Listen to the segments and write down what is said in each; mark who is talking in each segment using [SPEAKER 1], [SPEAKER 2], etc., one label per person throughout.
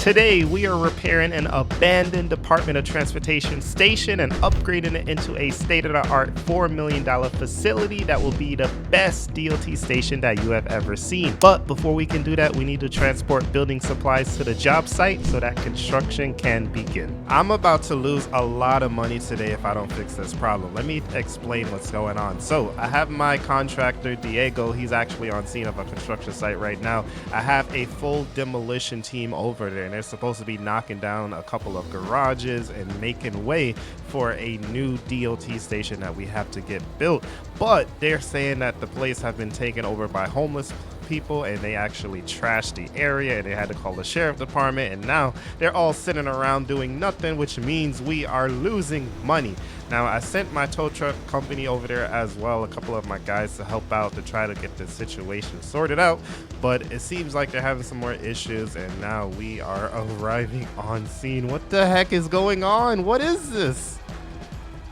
[SPEAKER 1] Today we are repairing an abandoned Department of Transportation station and upgrading it into a state-of-the-art $4 million facility that will be the best DOT station that you have ever seen. But before we can do that, we need to transport building supplies to the job site so that construction can begin. I'm about to lose a lot of money today if I don't fix this problem. Let me explain what's going on. So I have my contractor Diego. He's actually on scene of a construction site right now. I have a full demolition team over there, and they're supposed to be knocking down a couple of garages and making way for a new DOT station that we have to get built. But they're saying that the place has been taken over by homeless people, and they actually trashed the area, and they had to call the sheriff department, and now they're all sitting around doing nothing, which means we are losing money. Now, I sent my tow truck company over there as well, a couple of my guys, to help out to try to get this situation sorted out, but it seems like they're having some more issues, and now we are arriving on scene. What the heck is going on? What is this?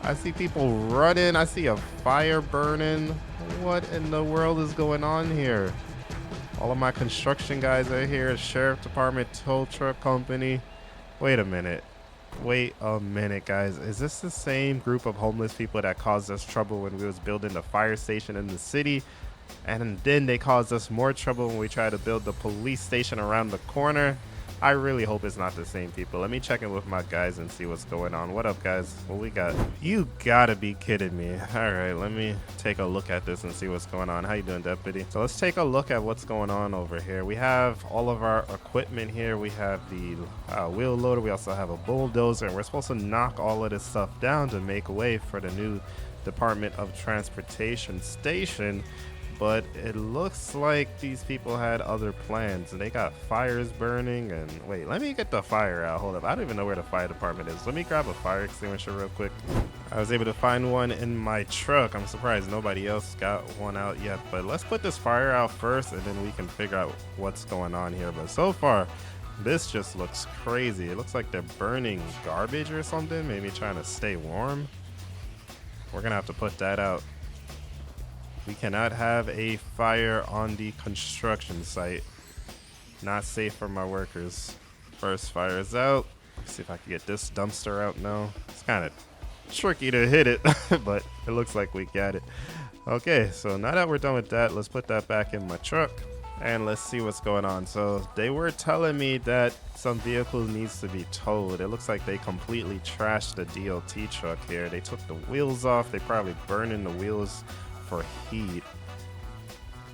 [SPEAKER 1] I see people running. I see a fire burning. What in the world is going on here? All of my construction guys are here. Sheriff department, tow truck company. Wait a minute, guys. Is this the same group of homeless people that caused us trouble when we was building the fire station in the city? And then they caused us more trouble when we tried to build the police station around the corner? I really hope it's not the same people. Let me check in with my guys and see what's going on. What up, guys? What we got? You gotta be kidding me. All right, let me take a look at this and see what's going on. How you doing, deputy? So let's take a look at what's going on over here. We have all of our equipment here. We have the wheel loader. We also have a bulldozer, and we're supposed to knock all of this stuff down to make way for the new Department of Transportation station. But it looks like these people had other plans, and they got fires burning. And wait, let me get the fire out. Hold up, I don't even know where the fire department is. Let me grab a fire extinguisher real quick. I was able to find one in my truck. I'm surprised nobody else got one out yet, but let's put this fire out first, and then we can figure out what's going on here. But so far, this just looks crazy. It looks like they're burning garbage or something, maybe trying to stay warm. We're gonna have to put that out. We cannot have a fire on the construction site. Not safe for my workers. First fire is out. Let's see if I can get this dumpster out now. It's kind of tricky to hit it, but it looks like we got it. Okay, so now that we're done with that, let's put that back in my truck and let's see what's going on. So they were telling me that some vehicle needs to be towed. It looks like they completely trashed the DOT truck here. They took the wheels off. They probably burning the wheels for heat.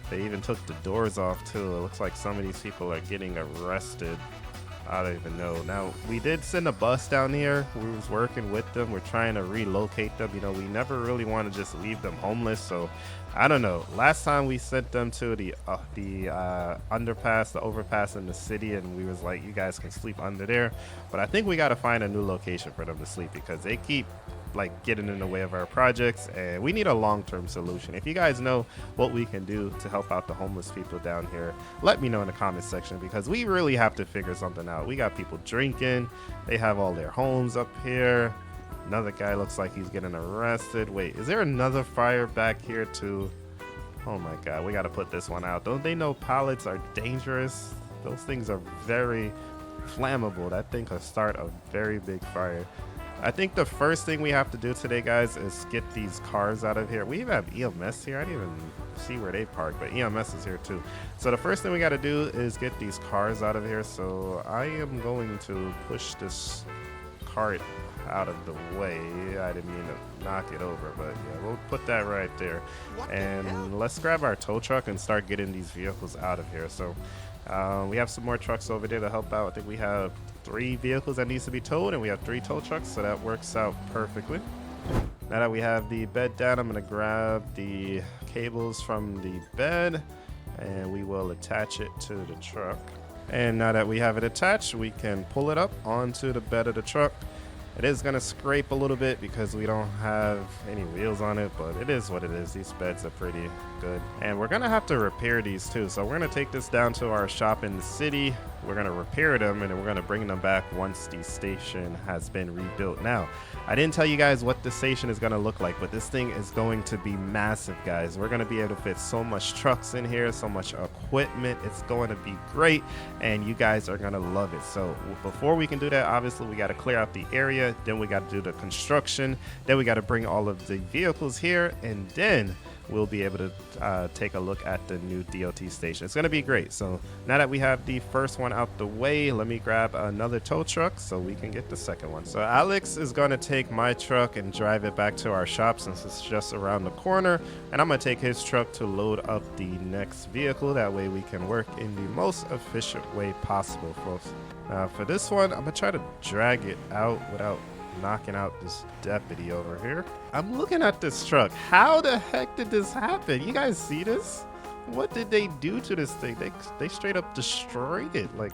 [SPEAKER 1] They even took the doors off too. It looks like some of these people are getting arrested. I don't even know. Now, we did send a bus down here. We was working with them. We're trying to relocate them. You know, we never really want to just leave them homeless. So I don't know. Last time we sent them to the underpass, the overpass in the city, and we was like, you guys can sleep under there. But I think we got to find a new location for them to sleep, because they keep like getting in the way of our projects, and we need a long-term solution. If you guys know what we can do to help out the homeless people down here, let me know in the comment section, because we really have to figure something out. We got people drinking. They have all their homes up here. Another guy looks like he's getting arrested. Wait, is there another fire back here too? Oh my god, we got to put this one out. Don't they know pallets are dangerous? Those things are very flammable. That thing could start a very big fire. I think the first thing we have to do today, guys, is get these cars out of here. We even have EMS here. I didn't even see where they parked, but EMS is here too. So the first thing we got to do is get these cars out of here. So I am going to push this cart out of the way. I didn't mean to knock it over, but yeah, we'll put that right there. And let's grab our tow truck and start getting these vehicles out of here. So we have some more trucks over there to help out. I think we have 3 vehicles that needs to be towed, and we have 3 tow trucks, so that works out perfectly. Now that we have the bed down, I'm gonna grab the cables from the bed and we will attach it to the truck. And now that we have it attached, we can pull it up onto the bed of the truck. It is gonna scrape a little bit because we don't have any wheels on it, but it is what it is. These beds are pretty good. And we're gonna have to repair these too. So we're gonna take this down to our shop in the city. We're gonna repair them and then we're gonna bring them back once the station has been rebuilt. Now, I didn't tell you guys what the station is gonna look like, but this thing is going to be massive, guys. We're gonna be able to fit so much trucks in here, so much equipment. It's going to be great and you guys are gonna love it. So before we can do that, obviously we gotta clear out the area, then we gotta do the construction, then we gotta bring all of the vehicles here, and then we'll be able to take a look at the new DOT station. It's gonna be great. So now that we have the first one out the way, let me grab another tow truck so we can get the second one. So Alex is gonna take my truck and drive it back to our shop since it's just around the corner, and I'm gonna take his truck to load up the next vehicle. That way we can work in the most efficient way possible, folks. Now for this one, I'm gonna try to drag it out without knocking out this deputy over here. I'm looking at this truck. How the heck did this happen? You guys see this? What did they do to this thing? They straight up destroyed it. Like,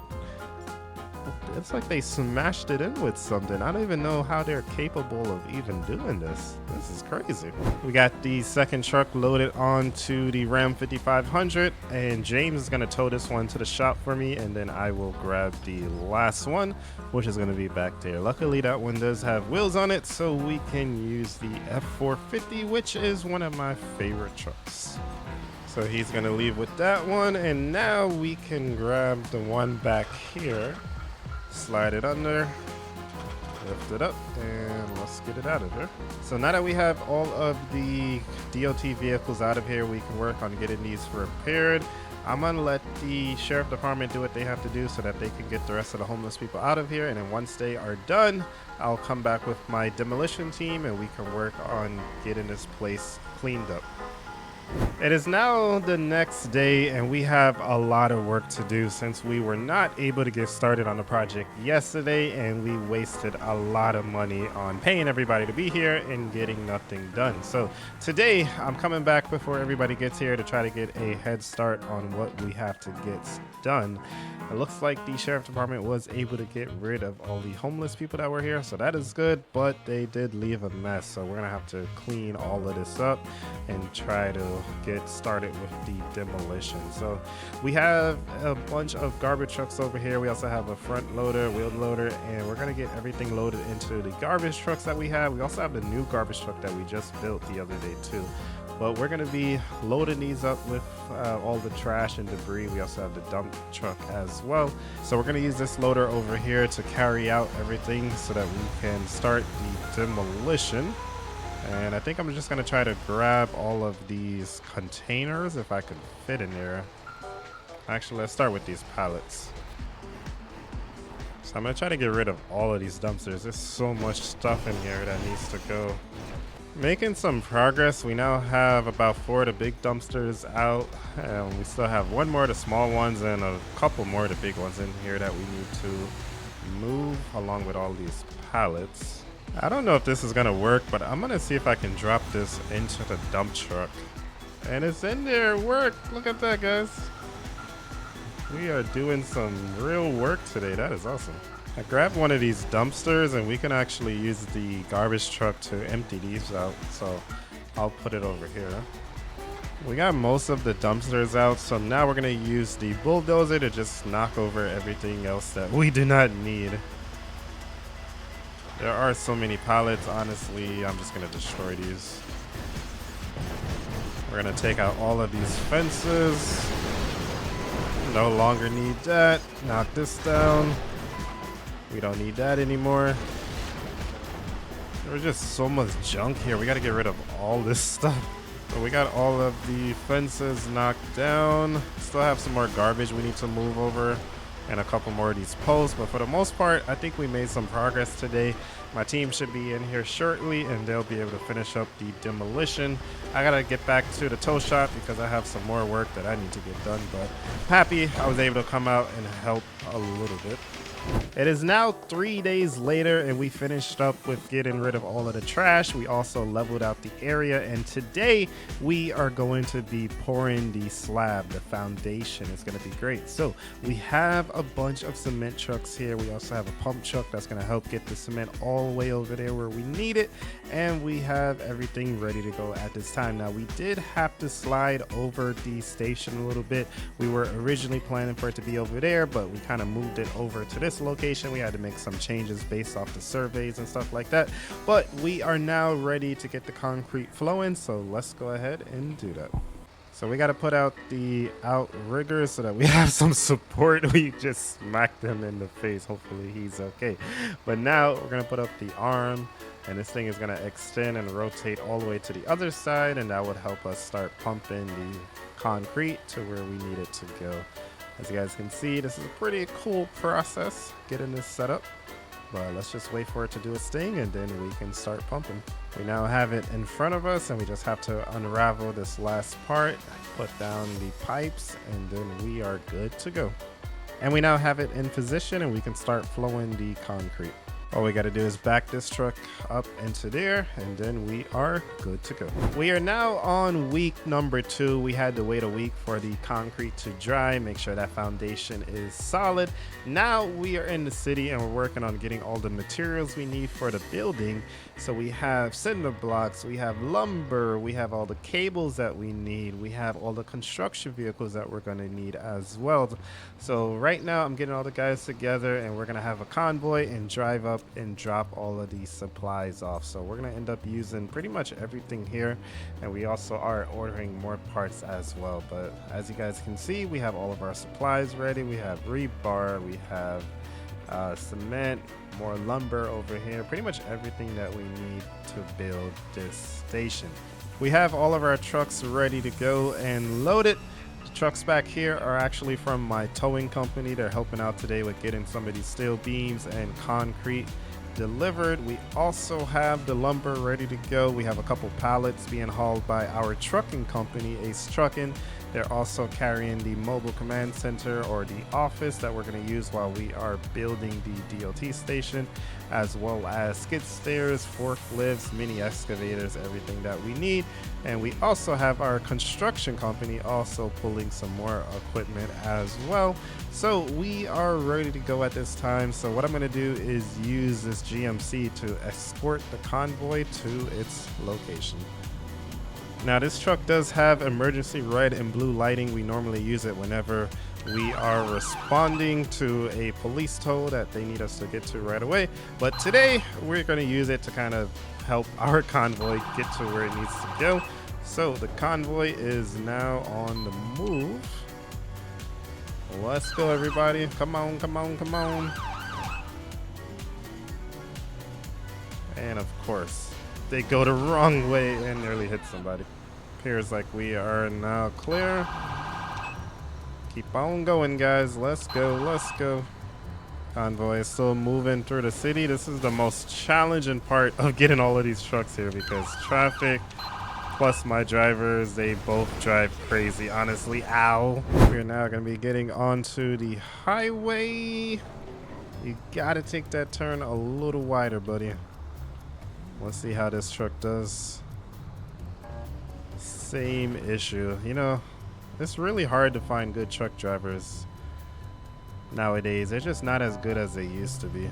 [SPEAKER 1] it's like they smashed it in with something. I don't even know how they're capable of even doing this. This is crazy. We got the second truck loaded onto the Ram 5500, and James is gonna tow this one to the shop for me, and then I will grab the last one, which is gonna be back there. Luckily that one does have wheels on it, so we can use the F450, which is one of my favorite trucks. So he's gonna leave with that one, and now we can grab the one back here. Slide it under, lift it up, and let's get it out of here. So now that we have all of the DOT vehicles out of here, we can work on getting these repaired. I'm gonna let the sheriff department do what they have to do so that they can get the rest of the homeless people out of here, and then once they are done, I'll come back with my demolition team and we can work on getting this place cleaned up. It is now the next day and we have a lot of work to do since we were not able to get started on the project yesterday, and we wasted a lot of money on paying everybody to be here and getting nothing done. So today I'm coming back before everybody gets here to try to get a head start on what we have to get done. It looks like the sheriff department was able to get rid of all the homeless people that were here, so that is good, but they did leave a mess. So we're gonna have to clean all of this up and try to get started with the demolition. So we have a bunch of garbage trucks over here. We also have a front loader, wheel loader, and we're gonna get everything loaded into the garbage trucks that we have. We also have the new garbage truck that we just built the other day too. But we're going to be loading these up with all the trash and debris. We also have the dump truck as well. So we're going to use this loader over here to carry out everything so that we can start the demolition. And I think I'm just going to try to grab all of these containers if I could fit in there. Actually, let's start with these pallets. So I'm going to try to get rid of all of these dumpsters. There's so much stuff in here that needs to go. Making some progress. We now have about 4 of the big dumpsters out, and we still have 1 more of the small ones and a couple more of the big ones in here that we need to move along with all these pallets. I don't know if this is gonna work, but I'm gonna see if I can drop this into the dump truck. And it's in there. Work. Look at that, guys. We are doing some real work today. That is awesome. I grabbed one of these dumpsters and we can actually use the garbage truck to empty these out. So I'll put it over here. We got most of the dumpsters out, so now we're gonna use the bulldozer to just knock over everything else that we do not need. There are so many pallets, honestly, I'm just gonna destroy these. We're gonna take out all of these fences. No longer need that. Knock this down. We don't need that anymore. There's just so much junk here. We got to get rid of all this stuff. So we got all of the fences knocked down. Still have some more garbage we need to move over and a couple more of these posts. But for the most part, I think we made some progress today. My team should be in here shortly and they'll be able to finish up the demolition. I got to get back to the tow shop because I have some more work that I need to get done. But happy I was able to come out and help a little bit. It is now 3 days later and we finished up with getting rid of all of the trash. We also leveled out the area, and today we are going to be pouring the slab, the foundation. It's going to be great. So we have a bunch of cement trucks here. We also have a pump truck that's going to help get the cement all the way over there where we need it. And we have everything ready to go at this time. Now, we did have to slide over the station a little bit. We were originally planning for it to be over there, but we kind of moved it over to this location. We had to make some changes based off the surveys and stuff like that. But we are now ready to get the concrete flowing. So let's go ahead and do that. So we got to put out the outriggers so that we have some support. We just smacked him in the face. Hopefully he's okay. But now we're going to put up the arm, and this thing is going to extend and rotate all the way to the other side, and that would help us start pumping the concrete to where we need it to go. As you guys can see, this is a pretty cool process getting this set up. But let's just wait for it to do its thing, and then we can start pumping. We now have it in front of us, and we just have to unravel this last part, put down the pipes, and then we are good to go. And we now have it in position, and we can start flowing the concrete. All we got to do is back this truck up into there, and then we are good to go. We are now on week number 2. We had to wait a week for the concrete to dry, make sure that foundation is solid. Now we are in the city, and we're working on getting all the materials we need for the building. So we have cinder blocks, we have lumber, we have all the cables that we need, we have all the construction vehicles that we're going to need as well. So right now I'm getting all the guys together, and we're going to have a convoy and drive up and drop all of these supplies off. So we're going to end up using pretty much everything here, and we also are ordering more parts as well. But as you guys can see, we have all of our supplies ready. We have rebar, we have cement, more lumber over here, pretty much everything that we need to build this station. We have all of our trucks ready to go and loaded. The trucks back here are actually from my towing company. They're helping out today with getting some of these steel beams and concrete delivered. We also have the lumber ready to go. We have a couple pallets being hauled by our trucking company, Ace Trucking. They're also carrying the mobile command center, or the office, that we're going to use while we are building the DOT station, as well as skid steers, forklifts, mini excavators, everything that we need. And we also have our construction company also pulling some more equipment as well. So we are ready to go at this time. So what I'm going to do is use this GMC to escort the convoy to its location. Now this truck does have emergency red and blue lighting. We normally use it whenever we are responding to a police tow that they need us to get to right away. But today we're going to use it to kind of help our convoy get to where it needs to go. So the convoy is now on the move. Let's go, everybody. Come on, come on, come on. And of course, they go the wrong way and nearly hit somebody. Appears like we are now clear. Keep on going, guys. Let's go, let's go. Convoy is still moving through the city. This is the most challenging part of getting all of these trucks here, because traffic plus my drivers, they both drive crazy, honestly. Ow. We're now going to be getting onto the highway. You gotta take that turn a little wider, buddy. Let's see how this truck does. Same issue. You know, it's really hard to find good truck drivers nowadays. They're just not as good as they used to be.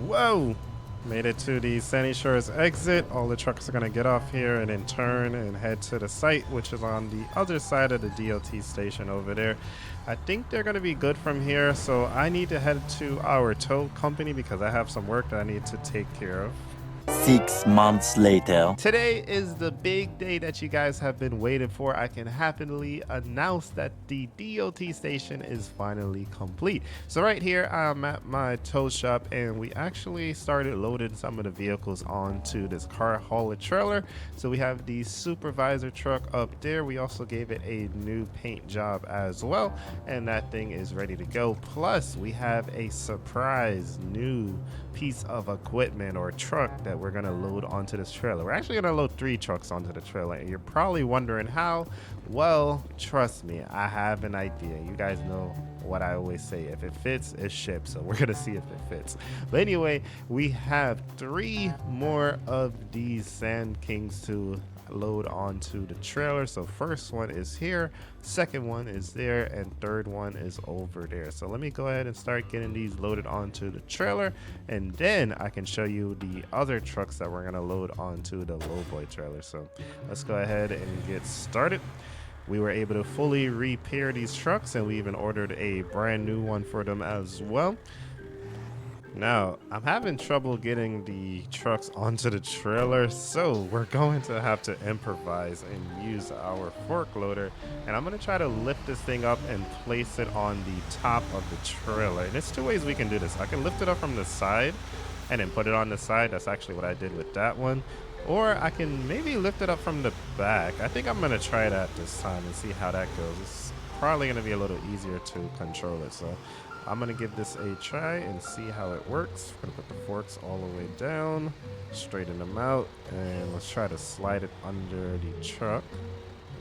[SPEAKER 1] Whoa! Made it to the Sandy Shores exit. All the trucks are going to get off here and then turn and head to the site, which is on the other side of the DOT station over there. I think they're going to be good from here, so I need to head to our tow company because I have some work that I need to take care of.
[SPEAKER 2] 6 months later.
[SPEAKER 1] Today is the big day that you guys have been waiting for. I can happily announce that the DOT station is finally complete. So right here I'm at my tow shop, and we actually started loading some of the vehicles onto this car hauler trailer. So we have the supervisor truck up there. We also gave it a new paint job as well, and that thing is ready to go. Plus we have a surprise new piece of equipment or truck that we're going to load onto this trailer. We're actually going to load 3 trucks onto the trailer, and you're probably wondering how. Well, trust me, I have an idea. You guys know what I always say: if it fits, it ships. So we're going to see if it fits. But anyway, we have 3 more of these Sand Kings to load onto the trailer. So first one is here, second one is there, and third one is over there. So let me go ahead and start getting these loaded onto the trailer, and then I can show you the other trucks that we're gonna load onto the lowboy trailer. So let's go ahead and get started. We were able to fully repair these trucks, and we even ordered a brand new one for them as well. Now, I'm having trouble getting the trucks onto the trailer, so we're going to have to improvise and use our fork loader. And I'm going to try to lift this thing up and place it on the top of the trailer. And there's two ways we can do this. I can lift it up from the side and then put it on the side. That's actually what I did with that one. Or I can maybe lift it up from the back. I think I'm going to try that this time and see how that goes. It's probably going to be a little easier to control it. So I'm gonna give this a try and see how it works. We're gonna put the forks all the way down, straighten them out, and let's try to slide it under the truck.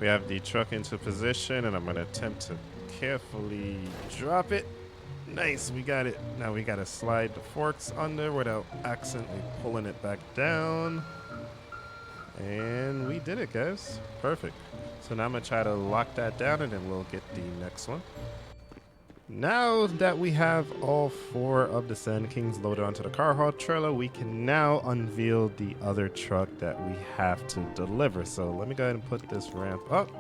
[SPEAKER 1] We have the truck into position, and I'm gonna attempt to carefully drop it. Nice, we got it. Now we gotta slide the forks under without accidentally pulling it back down. And we did it, guys. Perfect. So now I'm gonna try to lock that down, and then we'll get the next one. Now that we have all 4 of the Sand Kings loaded onto the car haul trailer, we can now unveil the other truck that we have to deliver. So let me go ahead and put this ramp up.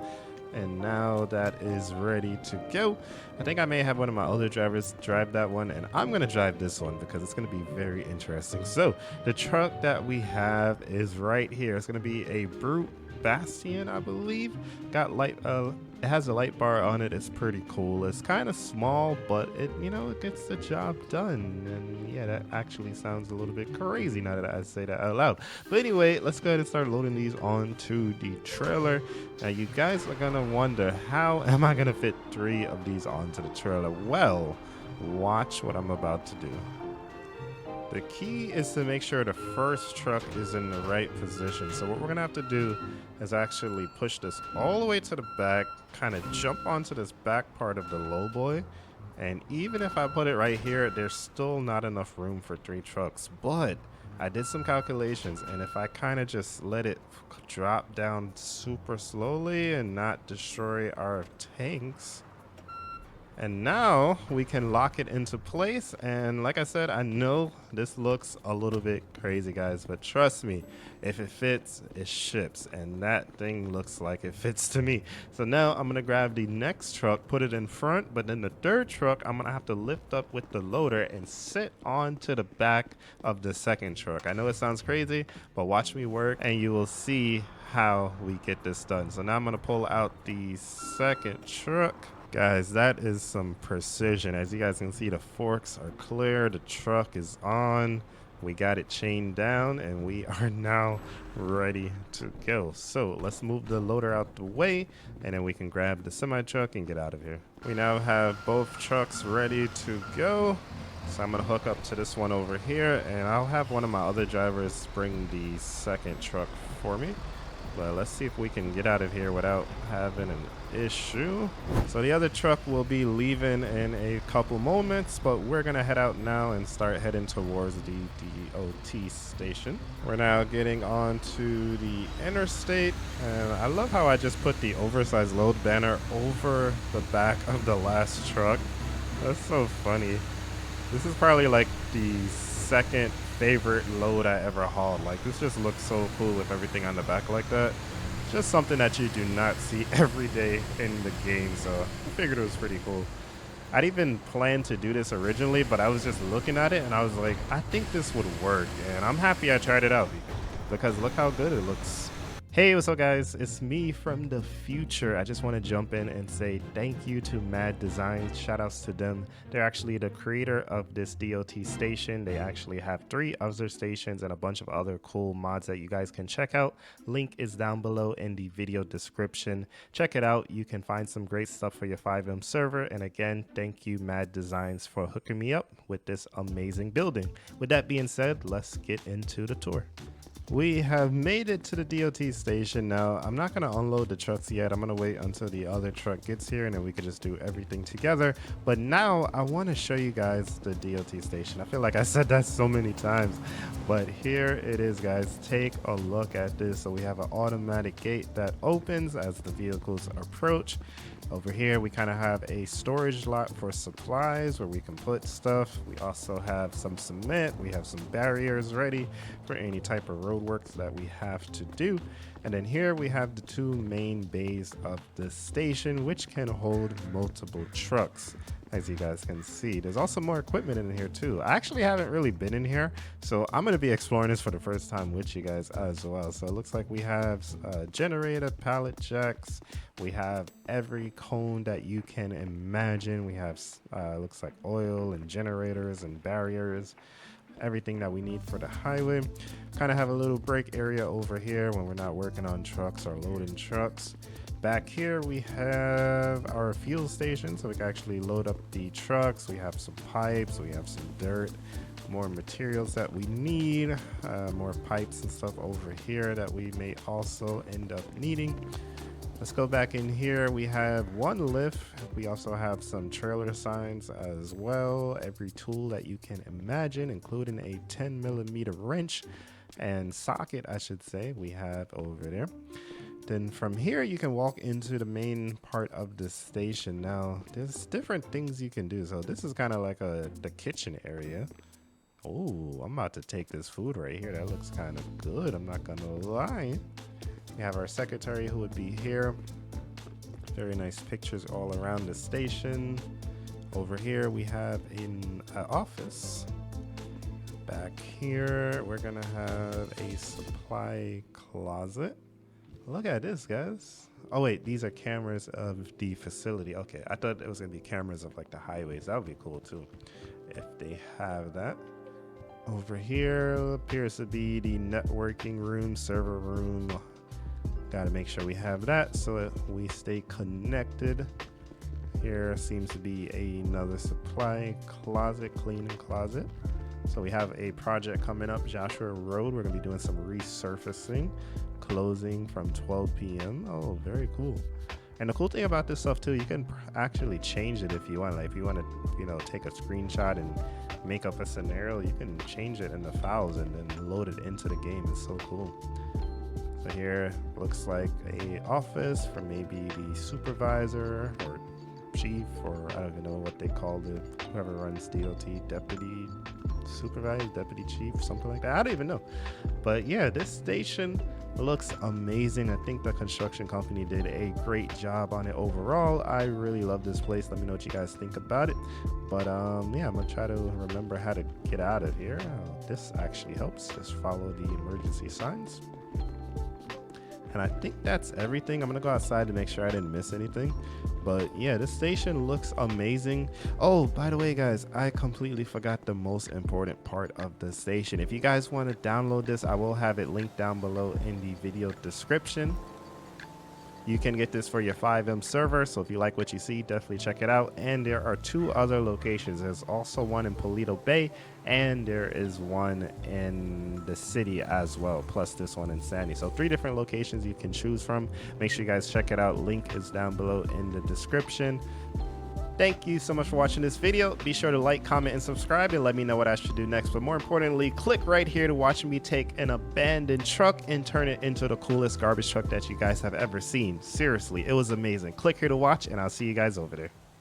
[SPEAKER 1] And now that is ready to go. I think I may have one of my other drivers drive that one, and I'm going to drive this one because it's going to be very interesting. So the truck that we have is right here. It's going to be a Brute Bastion, I believe. Got light, it has a light bar on it. It's pretty cool. It's kind of small, but it, you know, it gets the job done. And yeah, that actually sounds a little bit crazy now that I say that out loud. But anyway, let's go ahead and start loading these onto the trailer. Now you guys are gonna wonder, how am I gonna fit 3 of these onto the trailer? Well, watch what I'm about to do. The key is to make sure the first truck is in the right position. So what we're gonna have to do is actually push this all the way to the back, kind of jump onto this back part of the lowboy. And even if I put it right here, there's still not enough room for 3 trucks. But I did some calculations, and if I kind of just let it drop down super slowly and not destroy our tanks, and now we can lock it into place. And like I said, I know this looks a little bit crazy, guys, but trust me, if it fits, it ships. And that thing looks like it fits to me. So now I'm gonna grab the next truck, put it in front, but then the third truck I'm gonna have to lift up with the loader and sit onto the back of the second truck. I know it sounds crazy, but watch me work and you will see how we get this done. So now I'm gonna pull out the second truck. Guys, that is some precision. As you guys can see, the forks are clear, the truck is on, we got it chained down, and we are now ready to go. So let's move the loader out the way, and then we can grab the semi truck and get out of here. We now have both trucks ready to go. So I'm gonna hook up to this one over here, and I'll have one of my other drivers bring the second truck for me. But let's see if we can get out of here without having an issue. So the other truck will be leaving in a couple moments, but we're gonna head out now and start heading towards the DOT station. We're now getting onto the interstate, and I love how I just put the oversized load banner over the back of the last truck. That's so funny. This is probably like the second favorite load I ever hauled. Like, this just looks so cool with everything on the back like that. Just something that you do not see every day in the game, so I figured it was pretty cool. I'd even planned to do this originally, but I was just looking at it and I was like, I think this would work, and I'm happy I tried it out because look how good it looks. Hey, what's up guys? It's me from the future. I just want to jump in and say thank you to Mad Designs. Shout outs to them. They're actually the creator of this DOT station. They actually have 3 other stations and a bunch of other cool mods that you guys can check out. Link is down below in the video description. Check it out. You can find some great stuff for your FiveM server. And again, thank you Mad Designs for hooking me up with this amazing building. With that being said, let's get into the tour. We have made it to the DOT station. Now, I'm not going to unload the trucks yet. I'm going to wait until the other truck gets here and then we can just do everything together. But now I want to show you guys the DOT station. I feel like I said that so many times, but here it is, guys. Take a look at this. So we have an automatic gate that opens as the vehicles approach. Over here, we kind of have a storage lot for supplies where we can put stuff. We also have some cement. We have some barriers ready for any type of road works that we have to do. And then here we have the two main bays of the station, which can hold multiple trucks. As you guys can see, there's also more equipment in here too. I actually haven't really been in here, so I'm going to be exploring this for the first time with you guys as well. So it looks like we have generator, pallet jacks. We have every cone that you can imagine. We have looks like oil and generators and barriers, everything that we need for the highway. Kind of have a little break area over here when we're not working on trucks or loading trucks. Back here we have our fuel station, so we can actually load up the trucks. We have some pipes, we have some dirt, more materials that we need, more pipes and stuff over here that we may also end up needing. Let's go back in here. We have one lift. We also have some trailer signs as well. Every tool that you can imagine, including a 10mm wrench and socket, I should say, we have over there. Then from here you can walk into the main part of the station. Now there's different things you can do. So this is kind of like the kitchen area. Oh, I'm about to take this food right here. That looks kind of good, I'm not gonna lie. We have our secretary who would be here. Very nice pictures all around the station. Over here we have an office. Back here we're gonna have a supply closet. Look at this, guys. Oh wait, these are cameras of the facility. Okay, I thought it was gonna be cameras of like the highways. That would be cool too if they have that. Over here appears to be the networking room, server room. Got to make sure we have that so that we stay connected. Here seems to be another supply closet, cleaning closet. So we have a project coming up, Joshua Road. We're gonna be doing some resurfacing, closing from 12 p.m. Oh, very cool. And the cool thing about this stuff too, you can actually change it if you want. Like if you want to, you know, take a screenshot and make up a scenario, you can change it in the files and then load it into the game. It's so cool. So here looks like a office for maybe the supervisor or chief, or I don't even know what they called it, whoever runs DOT, deputy supervisor, deputy chief, something like that. I don't even know. But yeah, this station looks amazing. I think the construction company did a great job on it overall. I really love this place. Let me know what you guys think about it. But yeah, I'm gonna try to remember how to get out of here. This actually helps. Just follow the emergency signs. And I think that's everything. I'm gonna go outside to make sure I didn't miss anything. But yeah, this station looks amazing. Oh, by the way, guys, I completely forgot the most important part of the station. If you guys want to download this, I will have it linked down below in the video description. You can get this for your FiveM server, so if you like what you see, definitely check it out. And there are two other locations. There's also one in Paleto Bay, and there is one in the city as well, plus this one in Sandy. So 3 different locations you can choose from. Make sure you guys check it out. Link is down below in the description. Thank you so much for watching this video. Be sure to like, comment, and subscribe, and let me know what I should do next. But more importantly, click right here to watch me take an abandoned truck and turn it into the coolest garbage truck that you guys have ever seen. Seriously, it was amazing. Click here to watch, and I'll see you guys over there.